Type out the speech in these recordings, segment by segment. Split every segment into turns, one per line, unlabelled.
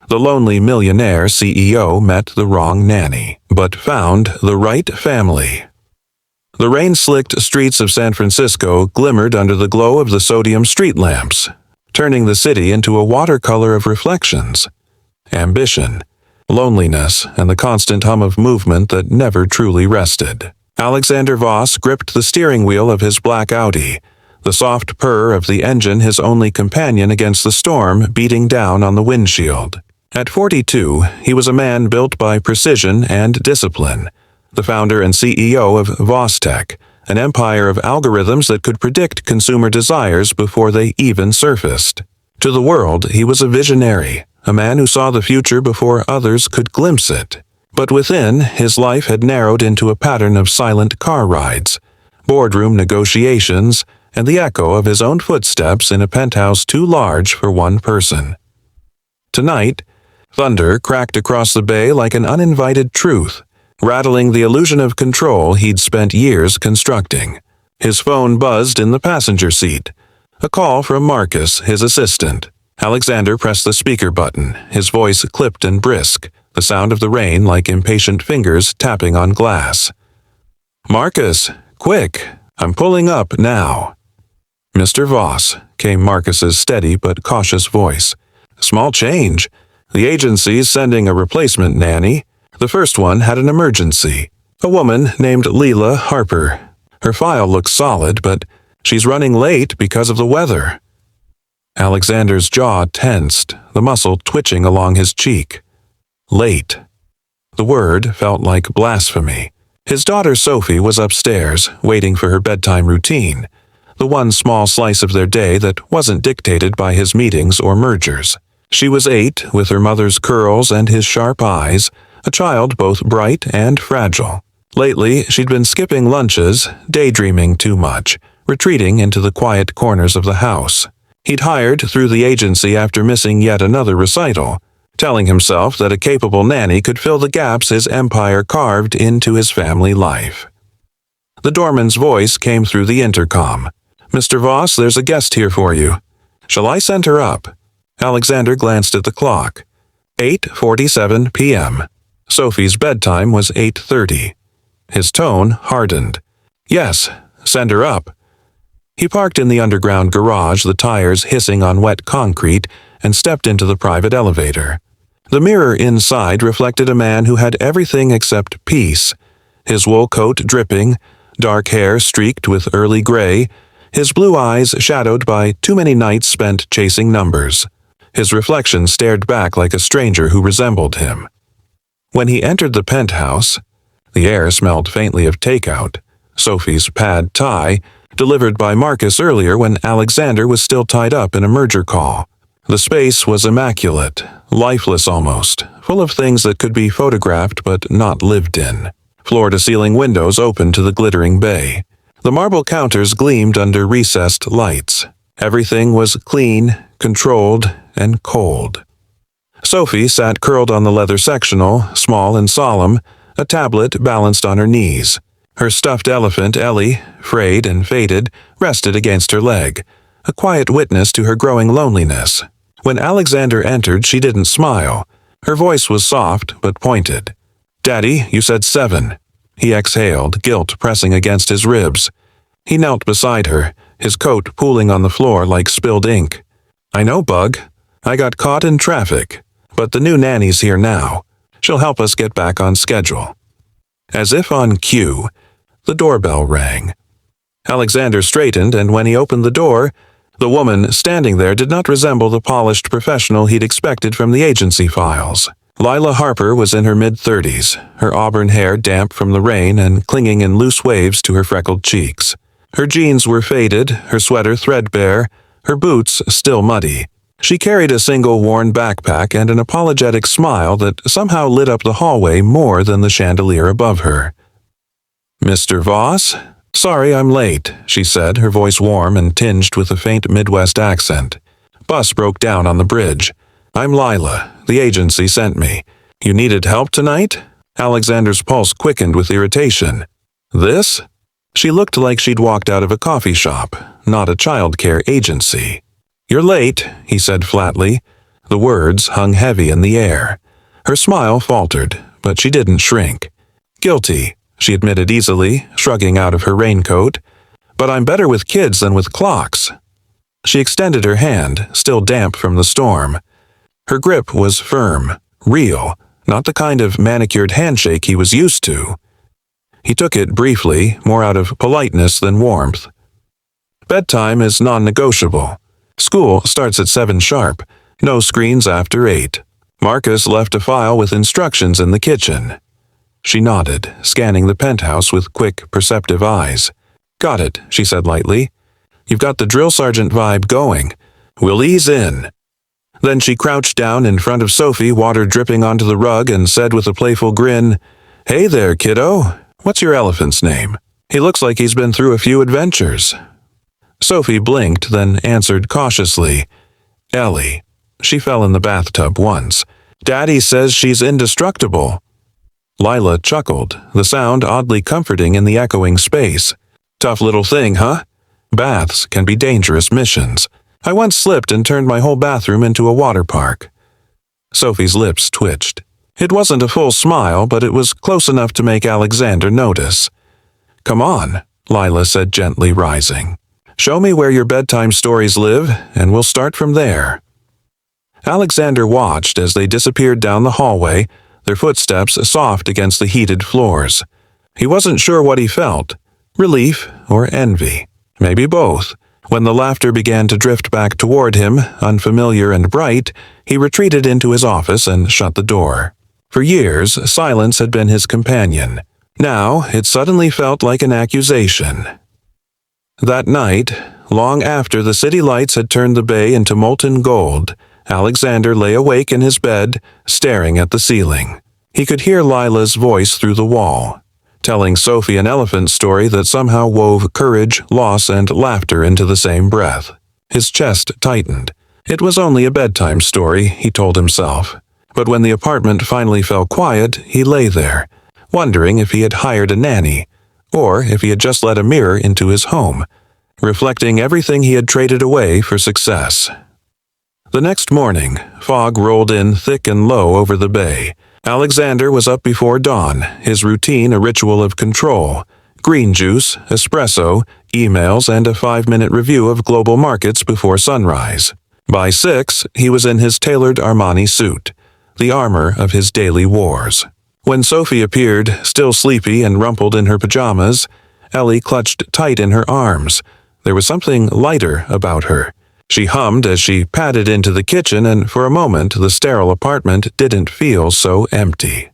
The lonely millionaire CEO met the wrong nanny, but found the right family. The rain-slicked streets of San Francisco glimmered under the glow of the sodium street lamps, turning the city into a watercolor of reflections. Ambition, loneliness, and the constant hum of movement that never truly rested. Alexander Voss gripped the steering wheel of his black Audi, the soft purr of the engine his only companion against the storm beating down on the windshield. At 42, he was a man built by precision and discipline, the founder and CEO of VossTech, an empire of algorithms that could predict consumer desires before they even surfaced. To the world, he was a visionary, a man who saw the future before others could glimpse it. But within, his life had narrowed into a pattern of silent car rides, boardroom negotiations, and the echo of his own footsteps in a penthouse too large for one person. Tonight, thunder cracked across the bay like an uninvited truth, rattling the illusion of control he'd spent years constructing. His phone buzzed in the passenger seat. A call from Marcus, his assistant. Alexander pressed the speaker button, his voice clipped and brisk, the sound of the rain like impatient fingers tapping on glass. "Marcus, quick! I'm pulling up now." "Mr. Voss," came Marcus's steady but cautious voice. "Small change. The agency's sending a replacement nanny. The first one had an emergency. A woman named Leila Harper. Her file looks solid, but she's running late because of the weather." Alexander's jaw tensed, the muscle twitching along his cheek. Late. The word felt like blasphemy. His daughter Sophie was upstairs, waiting for her bedtime routine, the one small slice of their day that wasn't dictated by his meetings or mergers. She was 8, with her mother's curls and his sharp eyes, a child both bright and fragile. Lately, she'd been skipping lunches, daydreaming too much, retreating into the quiet corners of the house. He'd hired through the agency after missing yet another recital, telling himself that a capable nanny could fill the gaps his empire carved into his family life. The doorman's voice came through the intercom. "Mr. Voss, there's a guest here for you. Shall I send her up?" Alexander glanced at the clock. 8:47 p.m. Sophie's bedtime was 8:30. His tone hardened. "Yes, send her up." He parked in the underground garage, the tires hissing on wet concrete, and stepped into the private elevator. The mirror inside reflected a man who had everything except peace. His wool coat dripping, dark hair streaked with early gray, his blue eyes shadowed by too many nights spent chasing numbers. His reflection stared back like a stranger who resembled him. When he entered the penthouse, the air smelled faintly of takeout, Sophie's pad thai, delivered by Marcus earlier when Alexander was still tied up in a merger call. The space was immaculate, lifeless almost, full of things that could be photographed but not lived in. Floor-to-ceiling windows opened to the glittering bay. The marble counters gleamed under recessed lights. Everything was clean, controlled, and cold. Sophie sat curled on the leather sectional, small and solemn, a tablet balanced on her knees. Her stuffed elephant, Ellie, frayed and faded, rested against her leg, a quiet witness to her growing loneliness. When Alexander entered, she didn't smile. Her voice was soft but pointed. "Daddy, you said 7. He exhaled, guilt pressing against his ribs. He knelt beside her, his coat pooling on the floor like spilled ink. "I know, Bug. I got caught in traffic. But the new nanny's here now. She'll help us get back on schedule." As if on cue, the doorbell rang. Alexander straightened, and when he opened the door, the woman standing there did not resemble the polished professional he'd expected from the agency files. Leila Harper was in her mid-30s, her auburn hair damp from the rain and clinging in loose waves to her freckled cheeks. Her jeans were faded, her sweater threadbare, her boots still muddy. She carried a single worn backpack and an apologetic smile that somehow lit up the hallway more than the chandelier above her. "Mr. Voss? Sorry I'm late," she said, her voice warm and tinged with a faint Midwest accent. "Bus broke down on the bridge. I'm Lila. The agency sent me. You needed help tonight?" Alexander's pulse quickened with irritation. "This?" She looked like she'd walked out of a coffee shop, not a childcare agency. "You're late," he said flatly. The words hung heavy in the air. Her smile faltered, but she didn't shrink. "Guilty," she admitted easily, shrugging out of her raincoat. "But I'm better with kids than with clocks." She extended her hand, still damp from the storm. Her grip was firm, real, not the kind of manicured handshake he was used to. He took it briefly, more out of politeness than warmth. "Bedtime is non-negotiable. School starts at 7 sharp. No screens after 8. Marcus left a file with instructions in the kitchen." She nodded, scanning the penthouse with quick, perceptive eyes. "Got it," she said lightly. "You've got the drill sergeant vibe going. We'll ease in." Then she crouched down in front of Sophie, water dripping onto the rug, and said with a playful grin, "Hey there, kiddo. What's your elephant's name? He looks like he's been through a few adventures." Sophie blinked, then answered cautiously, "Ellie. She fell in the bathtub once. Daddy says she's indestructible." Lila chuckled, the sound oddly comforting in the echoing space. "Tough little thing, huh? Baths can be dangerous missions. I once slipped and turned my whole bathroom into a water park." Sophie's lips twitched. It wasn't a full smile, but it was close enough to make Alexander notice. "Come on," Lila said gently, rising. "Show me where your bedtime stories live, and we'll start from there." Alexander watched as they disappeared down the hallway, their footsteps soft against the heated floors. He wasn't sure what he felt, relief or envy, maybe both. When the laughter began to drift back toward him, unfamiliar and bright, he retreated into his office and shut the door. For years, silence had been his companion. Now, it suddenly felt like an accusation. That night, long after the city lights had turned the bay into molten gold, Alexander lay awake in his bed, staring at the ceiling. He could hear Lila's voice through the wall, telling Sophie an elephant story that somehow wove courage, loss, and laughter into the same breath. His chest tightened. It was only a bedtime story, he told himself. But when the apartment finally fell quiet, he lay there, wondering if he had hired a nanny, or if he had just let a mirror into his home, reflecting everything he had traded away for success. The next morning, fog rolled in thick and low over the bay. Alexander was up before dawn, his routine a ritual of control. Green juice, espresso, emails, and a 5-minute review of global markets before sunrise. By 6, he was in his tailored Armani suit, the armor of his daily wars. When Sophie appeared, still sleepy and rumpled in her pajamas, Ellie clutched tight in her arms. There was something lighter about her. She hummed as she padded into the kitchen, and for a moment the sterile apartment didn't feel so empty.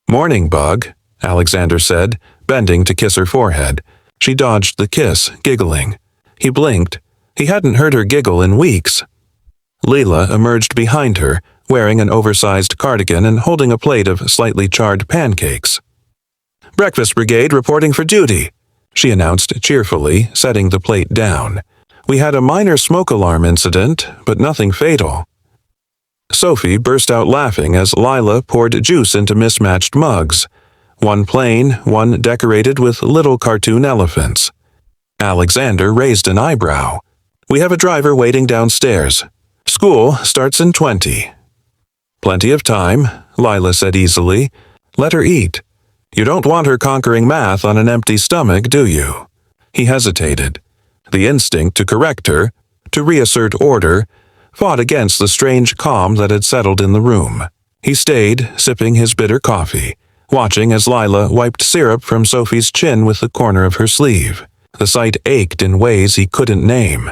"Morning, Bug," Alexander said, bending to kiss her forehead. She dodged the kiss, giggling. He blinked. He hadn't heard her giggle in weeks. Leela emerged behind her, wearing an oversized cardigan and holding a plate of slightly charred pancakes. "Breakfast Brigade reporting for duty," she announced cheerfully, setting the plate down. "We had a minor smoke alarm incident, but nothing fatal." Sophie burst out laughing as Lila poured juice into mismatched mugs, one plain, one decorated with little cartoon elephants. Alexander raised an eyebrow. "We have a driver waiting downstairs. School starts in 20. "Plenty of time," Lila said easily. "Let her eat. You don't want her conquering math on an empty stomach, do you?" He hesitated. The instinct to correct her, to reassert order, fought against the strange calm that had settled in the room. He stayed, sipping his bitter coffee, watching as Lila wiped syrup from Sophie's chin with the corner of her sleeve. The sight ached in ways he couldn't name.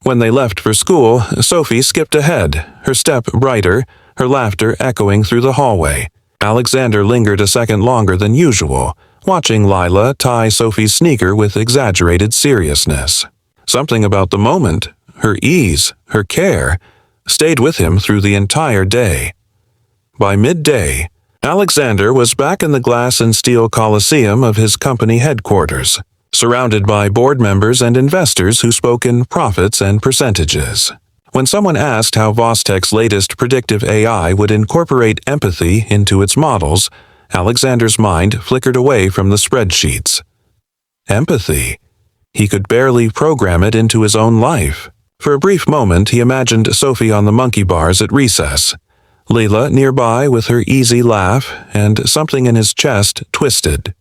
When they left for school, Sophie skipped ahead, her step brighter, her laughter echoing through the hallway. Alexander lingered a second longer than usual, watching Lila tie Sophie's sneaker with exaggerated seriousness. Something about the moment, her ease, her care, stayed with him through the entire day. By midday, Alexander was back in the glass and steel coliseum of his company headquarters, surrounded by board members and investors who spoke in profits and percentages. When someone asked how Vostech's latest predictive AI would incorporate empathy into its models, Alexander's mind flickered away from the spreadsheets. Empathy. He could barely program it into his own life. For a brief moment, he imagined Sophie on the monkey bars at recess, Leela nearby with her easy laugh, and something in his chest twisted.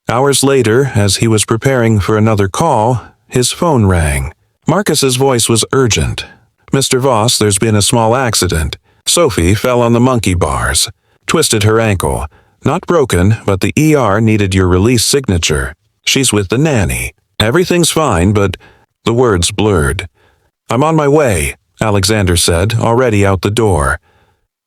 Hours later, as he was preparing for another call, his phone rang. Marcus's voice was urgent. "Mr. Voss, there's been a small accident. Sophie fell on the monkey bars, twisted her ankle. Not broken, but the ER needed your release signature. She's with the nanny. Everything's fine, but—" The words blurred. "I'm on my way," Alexander said, already out the door.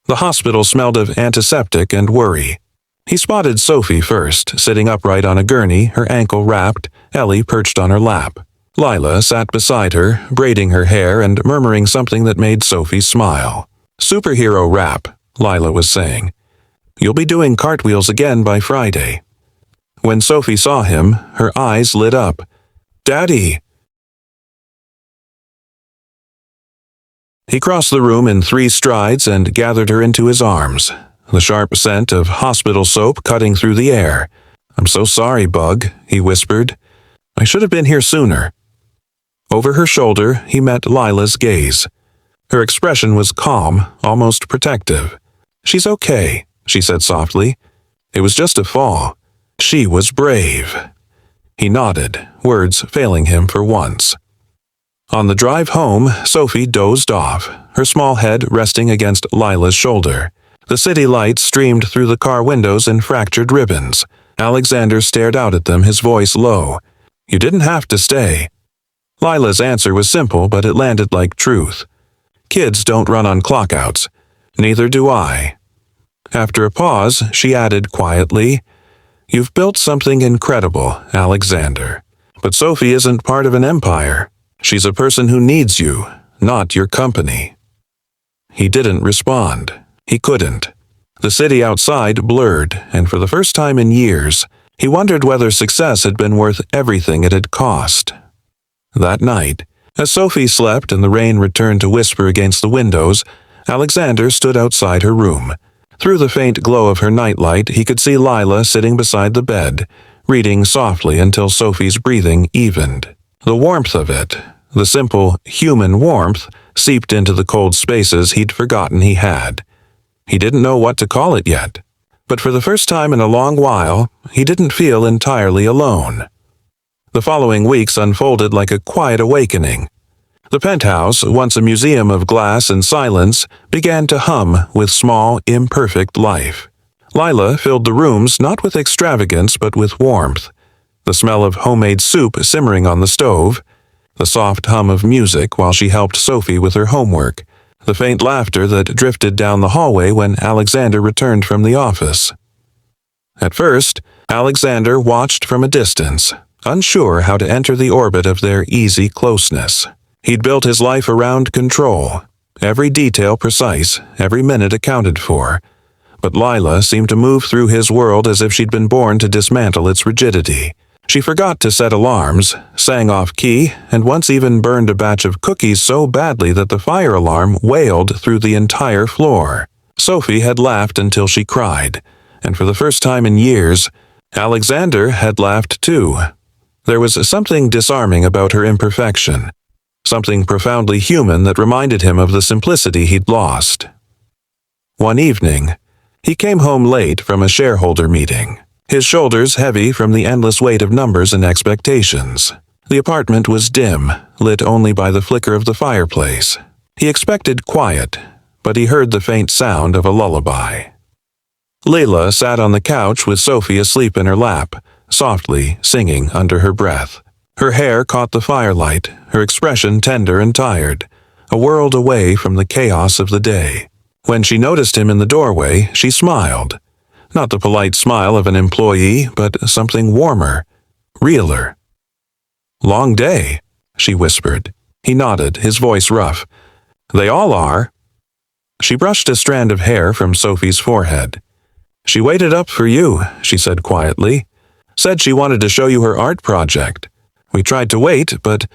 The hospital smelled of antiseptic and worry. He spotted Sophie first, sitting upright on a gurney, her ankle wrapped, Ellie perched on her lap. Lila sat beside her, braiding her hair and murmuring something that made Sophie smile. "Superhero rap," Lila was saying. "You'll be doing cartwheels again by Friday." When Sophie saw him, her eyes lit up. "Daddy!" He crossed the room in 3 strides and gathered her into his arms, the sharp scent of hospital soap cutting through the air. "I'm so sorry, Bug," he whispered. "I should have been here sooner." Over her shoulder, he met Lila's gaze. Her expression was calm, almost protective. "She's okay," she said softly. "It was just a fall." She was brave. He nodded, words failing him for once. On the drive home, Sophie dozed off, her small head resting against Lila's shoulder. The city lights streamed through the car windows in fractured ribbons. Alexander stared out at them, his voice low. "You didn't have to stay." Lila's answer was simple, but it landed like truth. "Kids don't run on clockouts. Neither do I." After a pause, she added quietly, "You've built something incredible, Alexander. But Sophie isn't part of an empire. She's a person who needs you, not your company." He didn't respond. He couldn't. The city outside blurred, and for the first time in years, he wondered whether success had been worth everything it had cost. That night, as Sophie slept and the rain returned to whisper against the windows, Alexander stood outside her room. Through the faint glow of her nightlight, he could see Lila sitting beside the bed, reading softly until Sophie's breathing evened. The warmth of it, the simple, human warmth, seeped into the cold spaces he'd forgotten he had. He didn't know what to call it yet, but for the first time in a long while, he didn't feel entirely alone. The following weeks unfolded like a quiet awakening. The penthouse, once a museum of glass and silence, began to hum with small, imperfect life. Lila filled the rooms not with extravagance but with warmth. The smell of homemade soup simmering on the stove, the soft hum of music while she helped Sophie with her homework, the faint laughter that drifted down the hallway when Alexander returned from the office. At first, Alexander watched from a distance, unsure how to enter the orbit of their easy closeness. He'd built his life around control, every detail precise, every minute accounted for. But Lila seemed to move through his world as if she'd been born to dismantle its rigidity. She forgot to set alarms, sang off-key, and once even burned a batch of cookies so badly that the fire alarm wailed through the entire floor. Sophie had laughed until she cried, and for the first time in years, Alexander had laughed too. There was something disarming about her imperfection, something profoundly human that reminded him of the simplicity he'd lost. One evening, he came home late from a shareholder meeting, his shoulders heavy from the endless weight of numbers and expectations. The apartment was dim, lit only by the flicker of the fireplace. He expected quiet, but he heard the faint sound of a lullaby. Leila sat on the couch with Sophie asleep in her lap, softly singing under her breath. Her hair caught the firelight, her expression tender and tired, a world away from the chaos of the day. When she noticed him in the doorway, she smiled. Not the polite smile of an employee, but something warmer, realer. "Long day," she whispered. He nodded, his voice rough. "They all are." She brushed a strand of hair from Sophie's forehead. "She waited up for you," she said quietly. "Said she wanted to show you her art project. We tried to wait, but—"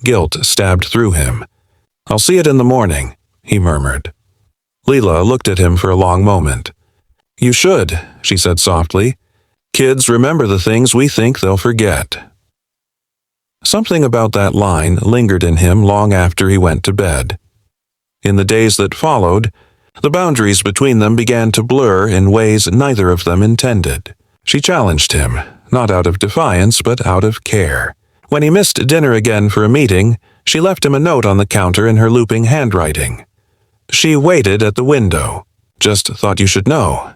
Guilt stabbed through him. "I'll see it in the morning," he murmured. Leila looked at him for a long moment. "You should," she said softly. "Kids remember the things we think they'll forget." Something about that line lingered in him long after he went to bed. In the days that followed, the boundaries between them began to blur in ways neither of them intended. She challenged him, not out of defiance but out of care. When he missed dinner again for a meeting, she left him a note on the counter in her looping handwriting. She waited at the window. Just thought you should know.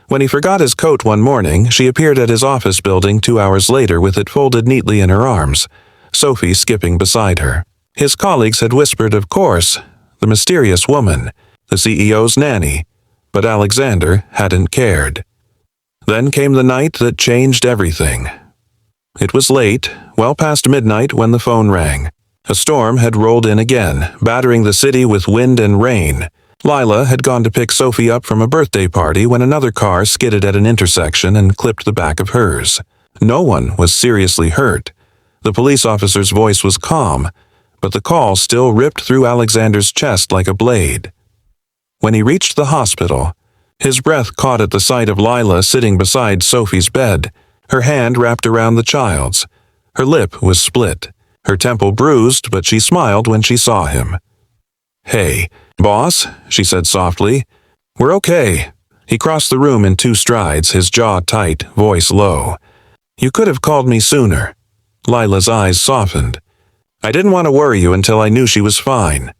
When he forgot his coat one morning, she appeared at his office building 2 hours later with it folded neatly in her arms, Sophie skipping beside her. His colleagues had whispered, of course, the mysterious woman, the CEO's nanny, but Alexander hadn't cared. Then came the night that changed everything. It was late, well past midnight, when the phone rang. A storm had rolled in again, battering the city with wind and rain. Lila had gone to pick Sophie up from a birthday party when another car skidded at an intersection and clipped the back of hers. No one was seriously hurt. The police officer's voice was calm, but the call still ripped through Alexander's chest like a blade. When he reached the hospital, his breath caught at the sight of Lila sitting beside Sophie's bed, her hand wrapped around the child's. Her lip was split, her temple bruised, but she smiled when she saw him. "Hey, boss," she said softly. "We're okay." He crossed the room in 2 strides, his jaw tight, voice low. "You could have called me sooner." Lila's eyes softened. "I didn't want to worry you until I knew she was fine."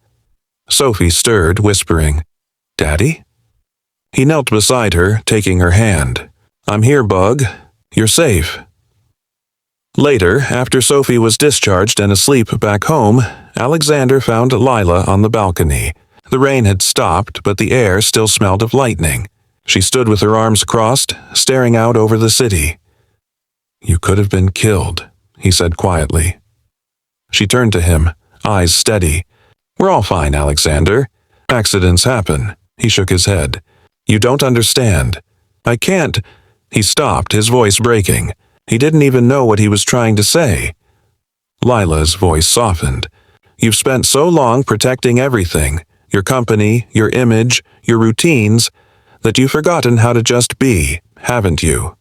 Sophie stirred, whispering, "Daddy?" He knelt beside her, taking her hand. "I'm here, Bug. You're safe." Later, after Sophie was discharged and asleep back home, Alexander found Lila on the balcony. The rain had stopped, but the air still smelled of lightning. She stood with her arms crossed, staring out over the city. "You could have been killed," he said quietly. She turned to him, eyes steady. "We're all fine, Alexander. Accidents happen." He shook his head. "You don't understand. I can't." He stopped, his voice breaking. He didn't even know what he was trying to say. Lila's voice softened. "You've spent so long protecting everything, your company, your image, your routines, that you've forgotten how to just be, haven't you?"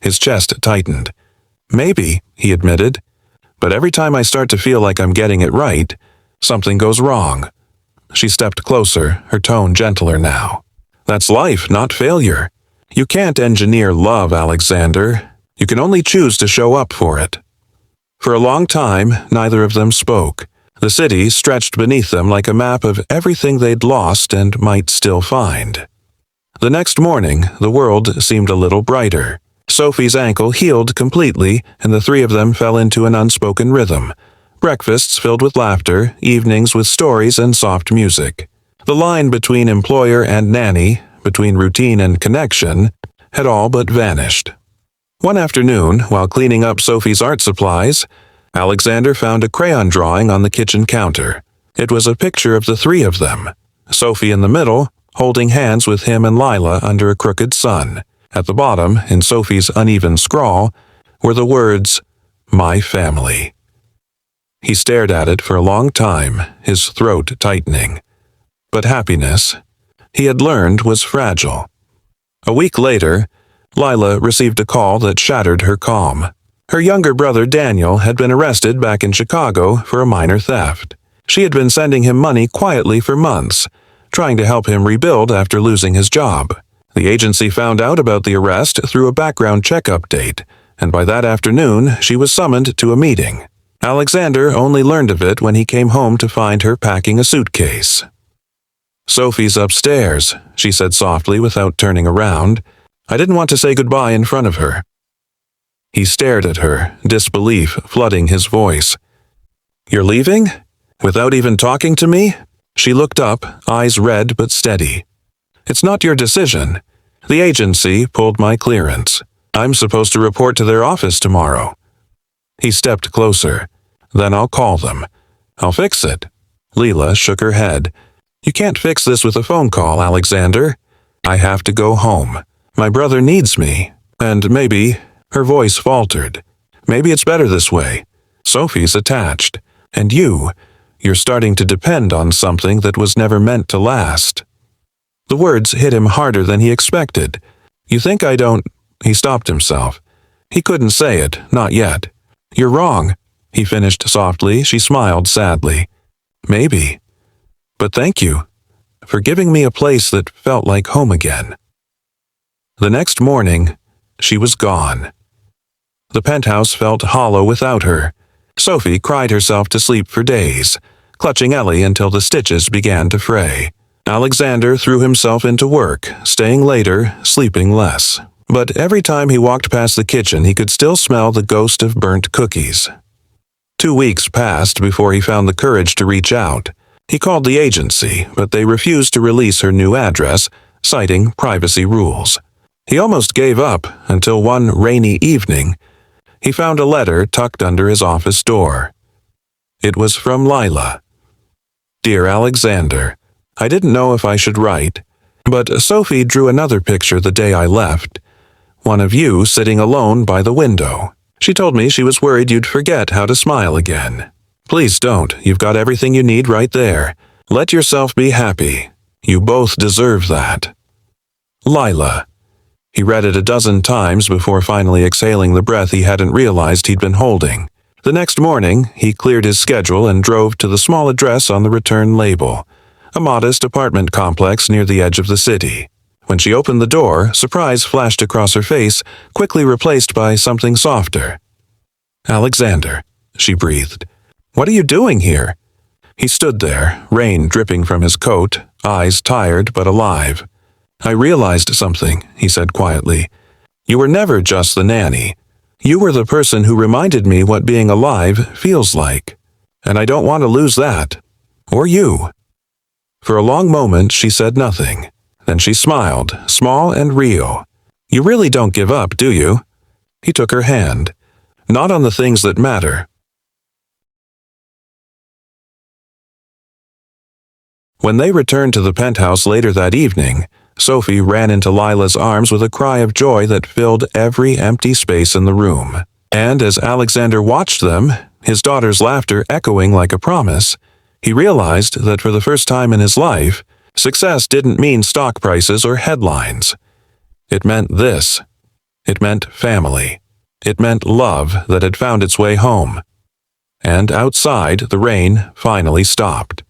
His chest tightened. "Maybe," he admitted, "but every time I start to feel like I'm getting it right, something goes wrong." She stepped closer, her tone gentler now. "That's life, not failure. You can't engineer love, Alexander. You can only choose to show up for it." For a long time, neither of them spoke. The city stretched beneath them like a map of everything they'd lost and might still find. The next morning, the world seemed a little brighter. Sophie's ankle healed completely, and the 3 of them fell into an unspoken rhythm. Breakfasts filled with laughter, evenings with stories and soft music. The line between employer and nanny, between routine and connection, had all but vanished. One afternoon, while cleaning up Sophie's art supplies, Alexander found a crayon drawing on the kitchen counter. It was a picture of the 3 of them, Sophie in the middle, holding hands with him and Lila under a crooked sun. At the bottom, in Sophie's uneven scrawl, were the words, "My family." He stared at it for a long time, his throat tightening. But happiness, he had learned, was fragile. A week later, Lila received a call that shattered her calm. Her younger brother Daniel had been arrested back in Chicago for a minor theft. She had been sending him money quietly for months, trying to help him rebuild after losing his job. The agency found out about the arrest through a background check update, and by that afternoon she was summoned to a meeting. Alexander only learned of it when he came home to find her packing a suitcase. "Sophie's upstairs," she said softly without turning around. "I didn't want to say goodbye in front of her." He stared at her, disbelief flooding his voice. "You're leaving? Without even talking to me?" She looked up, eyes red but steady. "It's not your decision. The agency pulled my clearance. I'm supposed to report to their office tomorrow." He stepped closer. "Then I'll call them. I'll fix it." Lila shook her head. "You can't fix this with a phone call, Alexander. I have to go home. My brother needs me. And maybe," her voice faltered, "maybe it's better this way. Sophie's attached. And you're starting to depend on something that was never meant to last." The words hit him harder than he expected. "You think I don't—" He stopped himself. He couldn't say it, not yet. "You're wrong." he finished softly. She smiled sadly. Maybe. But thank you for giving me a place that felt like home again. The next morning, she was gone. The penthouse felt hollow without her. Sophie cried herself to sleep for days, clutching Ellie until the stitches began to fray. Alexander threw himself into work, staying later, sleeping less. But every time he walked past the kitchen, he could still smell the ghost of burnt cookies. 2 weeks passed before he found the courage to reach out. He called the agency, but they refused to release her new address, citing privacy rules. He almost gave up until one rainy evening, he found a letter tucked under his office door. It was from Lila. Dear Alexander, I didn't know if I should write, but Sophie drew another picture the day I left. One of you sitting alone by the window. She told me she was worried you'd forget how to smile again. Please don't. You've got everything you need right there. Let yourself be happy. You both deserve that. Lila. He read it a dozen times before finally exhaling the breath he hadn't realized he'd been holding. The next morning, he cleared his schedule and drove to the small address on the return label, a modest apartment complex near the edge of the city. When she opened the door, surprise flashed across her face, quickly replaced by something softer. Alexander, she breathed. What are you doing here? He stood there, rain dripping from his coat, eyes tired but alive. I realized something, he said quietly. You were never just the nanny. You were the person who reminded me what being alive feels like. And I don't want to lose that. Or you. For a long moment, she said nothing. Then she smiled, small and real. You really don't give up, do you? He took her hand. Not on the things that matter. When they returned to the penthouse later that evening, Sophie ran into Lila's arms with a cry of joy that filled every empty space in the room. And as Alexander watched them, his daughter's laughter echoing like a promise, he realized that for the first time in his life, success didn't mean stock prices or headlines. It meant this. It meant family. It meant love that had found its way home. And outside, the rain finally stopped.